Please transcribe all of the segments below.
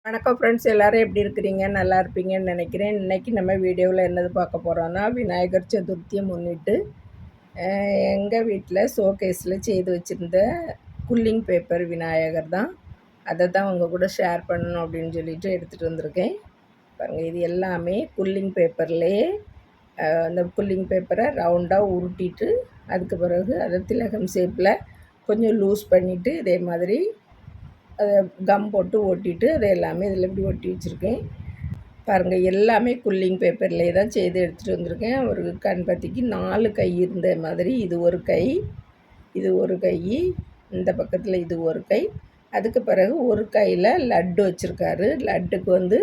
வணக்கம் ஃப்ரெண்ட்ஸ், எல்லோரும் எப்படி இருக்கிறீங்க? நல்லா இருப்பீங்கன்னு நினைக்கிறேன். இன்றைக்கி நம்ம வீடியோவில் என்னது பார்க்க போகிறோன்னா, விநாயகர் சதுர்த்தியை முன்னிட்டு எங்கள் வீட்டில் ஷோகேஸில் செய்து வச்சுருந்த குல்லிங் பேப்பர் விநாயகர் தான். அதை தான் உங்கள் கூட ஷேர் பண்ணணும் அப்படின்னு சொல்லிட்டு எடுத்துகிட்டு வந்திருக்கேன். பாருங்கள், இது எல்லாமே குல்லிங் பேப்பர்லேயே அந்த குல்லிங் பேப்பரை ரவுண்டாக உருட்டிட்டு அதுக்கு பிறகு அதை திலகம் ஷேப்பில் கொஞ்சம் லூஸ் பண்ணிவிட்டு இதே மாதிரி அதை கம் போட்டு ஒட்டிட்டு அதை எல்லாமே இதில் இப்படி ஒட்டி வச்சுருக்கேன். பாருங்கள், எல்லாமே குல்லிங் பேப்பர்லேயே தான் செய்து எடுத்துகிட்டு வந்திருக்கேன். ஒரு கண்பத்திக்கு 4 கை இருந்த மாதிரி இது ஒரு கை, இது ஒரு கை, இந்த பக்கத்தில் இது ஒரு கை. அதுக்கு பிறகு ஒரு கையில் லட்டு வச்சுருக்காரு. லட்டுக்கு வந்து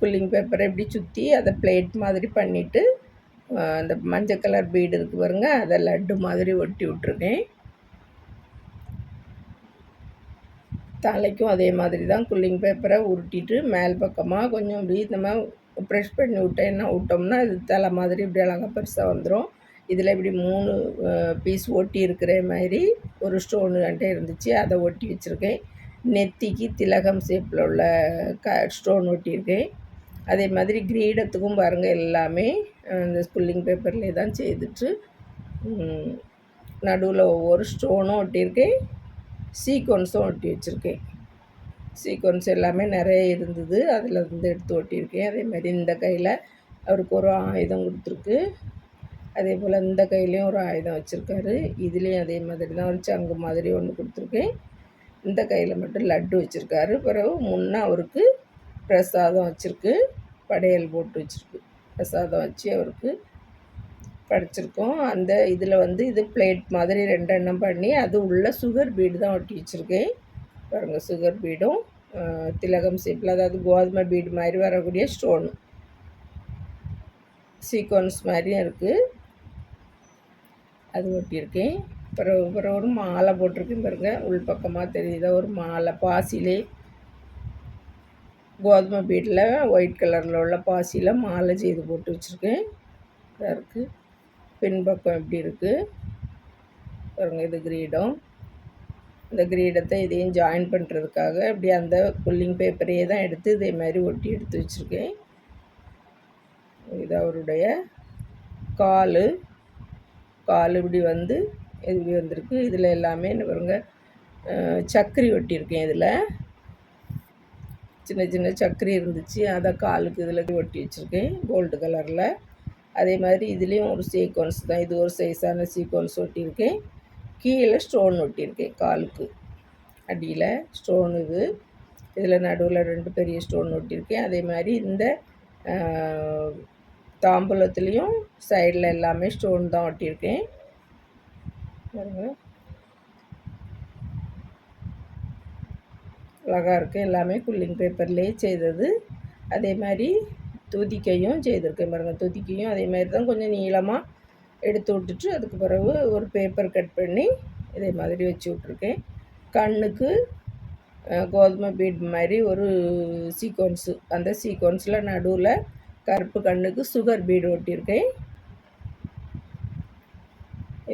குல்லிங் பேப்பரை இப்படி சுற்றி அதை பிளேட் மாதிரி பண்ணிவிட்டு அந்த மஞ்சள் கலர் பீடு இருக்குது பாருங்கள், அதை லட்டு மாதிரி ஒட்டி விட்ருக்கேன். தலைக்கும் அதே மாதிரி தான் குல்லிங் பேப்பரை உருட்டிட்டு மேல் பக்கமாக கொஞ்சம் இப்படி நம்ம ப்ரெஷ் பண்ணி விட்டோம்னா இது தலை மாதிரி இப்படி அழகாக பெருசாக வந்துடும். இதில் இப்படி 3 பீஸ் ஒட்டி இருக்கிற மாதிரி ஒரு ஸ்டோனு என்கிட்ட இருந்துச்சு, அதை ஒட்டி வச்சுருக்கேன். நெத்திக்கு திலகம் ஷேப்பில் உள்ள ஸ்டோன் ஒட்டியிருக்கேன். அதே மாதிரி கிரீடத்துக்கும் பாருங்கள், எல்லாமே இந்த குல்லிங் பேப்பர்லேயே தான் செய்துட்டு நடுவில் ஒவ்வொரு ஸ்டோனும் ஒட்டியிருக்கேன், சீக்வன்ஸும் ஒட்டி வச்சுருக்கேன். சீக்வன்ஸ் எல்லாமே நிறைய இருந்தது, அதில் இருந்து எடுத்து ஒட்டியிருக்கேன். அதே மாதிரி இந்த கையில் அவருக்கு ஒரு ஆயுதம் கொடுத்துருக்கு, அதே போல் இந்த கையிலையும் ஒரு ஆயுதம் வச்சுருக்காரு. இதுலேயும் அதே மாதிரி தான் ஒரு சங்கு மாதிரி ஒன்று கொடுத்துருக்கேன். இந்த கையில் மட்டும் லட்டு வச்சுருக்காரு. பிறகு முன்னே அவருக்கு பிரசாதம் வச்சுருக்கு, படையல் போட்டு வச்சுருக்கு. பிரசாதம் வச்சு அவருக்கு படைச்சிருக்கோம். அந்த இதில் வந்து இது பிளேட் மாதிரி 2 எண்ணம் பண்ணி அது உள்ள சுகர் பீடு தான் ஒட்டி வச்சுருக்கேன். பாருங்கள், சுகர் பீடும் திலகம் ஷேப்பில், அதாவது கோதுமை பீடு மாதிரி வரக்கூடிய ஸ்டோனு சீக்வன்ஸ் மாதிரியும் இருக்குது, அது ஒட்டியிருக்கேன். அப்புறம் ஒரு மாலை போட்டிருக்கேன் பாருங்கள், உள் பக்கமாக தெரியுதா ஒரு மாலை, பாசிலே கோதுமை பீடில் ஒயிட் கலரில் உள்ள பாசியில் மாலை செய்து போட்டு வச்சுருக்கேன். இதாக இருக்குது. பின்பக்கம் எப்படி இருக்குது பாருங்கள், இது கிரீடம். இந்த கிரீடத்தை இதையும் ஜாயின் பண்ணுறதுக்காக இப்படி அந்த குல்லிங் பேப்பரையே தான் எடுத்து இதே மாதிரி ஒட்டி எடுத்து வச்சுருக்கேன். இது அவருடைய கால் இப்படி வந்து இப்படி வந்திருக்கு. இதில் எல்லாமே பாருங்க சக்கரி ஒட்டியிருக்கேன். இதில் சின்ன சின்ன சக்கரி இருந்துச்சு, அதை காலுக்கு இதில் ஒட்டி வச்சுருக்கேன் கோல்டு கலரில். அதே மாதிரி இதுலேயும் ஒரு சீக்வன்ஸ் தான், இது ஒரு சைஸான சீக்வன்ஸ் ஒட்டியிருக்கேன். கீழே ஸ்டோன் ஒட்டியிருக்கேன், காலுக்கு அடியில் ஸ்டோன். இதில் நடுவில் 2 பெரிய ஸ்டோன் ஒட்டியிருக்கேன். அதே மாதிரி இந்த தாம்பூலத்துலேயும் சைடில் எல்லாமே ஸ்டோன் தான் ஒட்டியிருக்கேன். அழகாக இருக்குது, எல்லாமே குல்லிங் பேப்பர்லேயே செய்தது. அதே மாதிரி துதிக்கையும் செய்திருக்கேன் பாருங்கள். துதிக்கையும் அதே மாதிரி தான் கொஞ்சம் நீளமாக எடுத்து விட்டுட்டு அதுக்கு பிறகு ஒரு பேப்பர் கட் பண்ணி இதே மாதிரி வச்சு விட்ருக்கேன். கண்ணுக்கு கோதுமை பீட் மாதிரி ஒரு சீக்வன்ஸு, அந்த சீக்வன்ஸில் நடுவில் கருப்பு கண்ணுக்கு சுகர் பீடு ஒட்டியிருக்கேன்.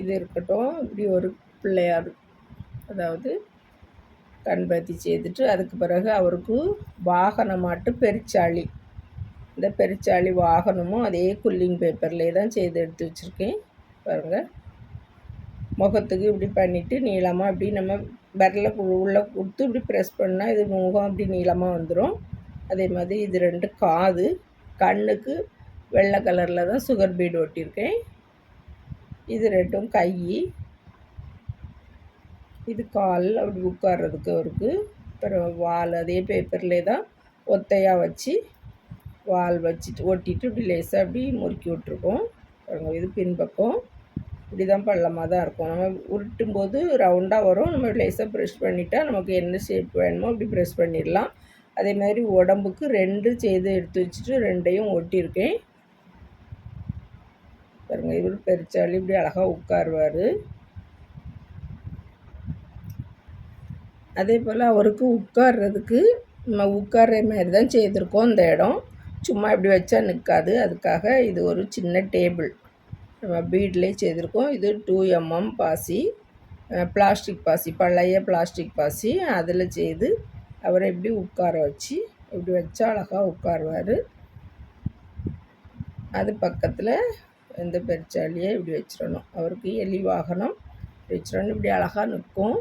இது இருக்கட்டும். இப்படி ஒரு பிள்ளையார், அதாவது கண்பத்தி செய்துட்டு அதுக்கு பிறகு அவருக்கு வாகனமாட்டு பெருச்சாளி, இந்த பெருச்சாளி வாகனமும் அதே குல்லிங் பேப்பர்லேயே தான் செய்து எடுத்து வச்சுருக்கேன். பாருங்கள், முகத்துக்கு இப்படி பண்ணிவிட்டு நீளமாக இப்படி நம்ம விரலை உள்ளே கொடுத்து இப்படி ப்ரெஸ் பண்ணால் இது முகம் அப்படி நீளமாக வந்துடும். அதே மாதிரி இது 2 காது, கண்ணுக்கு வெள்ளை கலரில் தான் சுகர் பீடு ஒட்டியிருக்கேன். இது 2ம் கை, இது கால் அப்படி உட்கார்றதுக்கு அவருக்கு. அப்புறம் வால் அதே பேப்பர்லேயே தான் ஒத்தையாக வச்சு வால் வச்சுட்டு ஒட்டிட்டு இப்படி லேசாக அப்படி முறுக்கி விட்ருக்கோம். பாருங்கள், இது பின்பக்கம் இப்படி தான் பள்ளமாக தான் இருக்கும். நம்ம உருட்டும்போது ரவுண்டாக வரும், நம்ம லேசாக ப்ரெஷ் பண்ணிட்டா நமக்கு என்ன ஷேப் வேணுமோ அப்படி ப்ரெஷ் பண்ணிடலாம். அதே மாதிரி உடம்புக்கு 2 செய்து எடுத்து வச்சுட்டு 2ஐயும் ஒட்டியிருக்கேன். பாருங்கள், இவர் பெருச்சாளி இப்படி அழகாக உட்காருவார். அதே போல் அவருக்கு உட்கார்றதுக்கு நம்ம உட்கார்ற மாதிரி தான் செய்திருக்கோம். இந்த இடம் சும்மா இப்படி வச்சா நிற்காது, அதுக்காக இது ஒரு சின்ன டேபிள் நம்ம பீட்லேயே செய்திருக்கோம். இது 2mm பாசி, பிளாஸ்டிக் பாசி, பழைய பிளாஸ்டிக் பாசி, அதில் செய்து அவரை இப்படி உட்கார வச்சு இப்படி வச்சா அழகாக உட்காருவார். அது பக்கத்தில் இந்த பெருச்சாளியை இப்படி வச்சிடணும். அவருக்கு எலி வாகனம் வச்சிடணும். இப்படி அழகாக நிற்கும்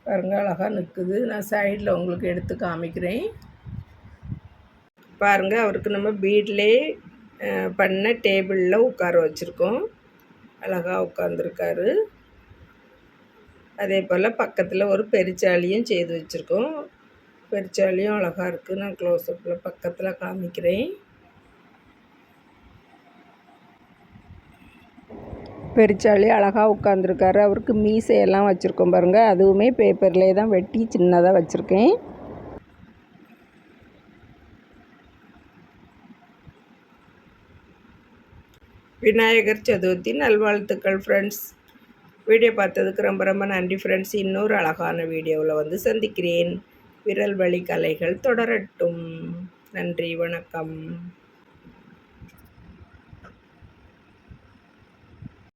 பாருங்கள், அழகாக நிற்குது. நான் சைடில் உங்களுக்கு எடுத்து காமிக்கிறேன் பாருங்கள். அவருக்கு நம்ம பீட்லே பண்ண டேபிளில் உட்கார வச்சுருக்கோம். அழகாக உட்காந்துருக்காரு. அதே போல் பக்கத்தில் ஒரு பெருச்சாளியும் செய்து வச்சுருக்கோம். பெருச்சாளியும் அழகாக இருக்குது. நான் க்ளோஸ்அப்பில் பக்கத்தில் காமிக்கிறேன். பெருச்சாளி அழகாக உட்காந்துருக்காரு. அவருக்கு மீசையெல்லாம் வச்சுருக்கோம் பாருங்கள். அதுவுமே பேப்பர்லேயே தான் வெட்டி சின்னதாக வச்சுருக்கேன். விநாயகர் சதுர்த்தி நல்வாழ்த்துக்கள் ஃப்ரெண்ட்ஸ். வீடியோ பார்த்ததுக்கு ரொம்ப ரொம்ப நன்றி ஃப்ரெண்ட்ஸ். இன்னொரு அழகான வீடியோவில் வந்து சந்திக்கிறேன். விரல் வலி கலைகள் தொடரட்டும். நன்றி, வணக்கம்.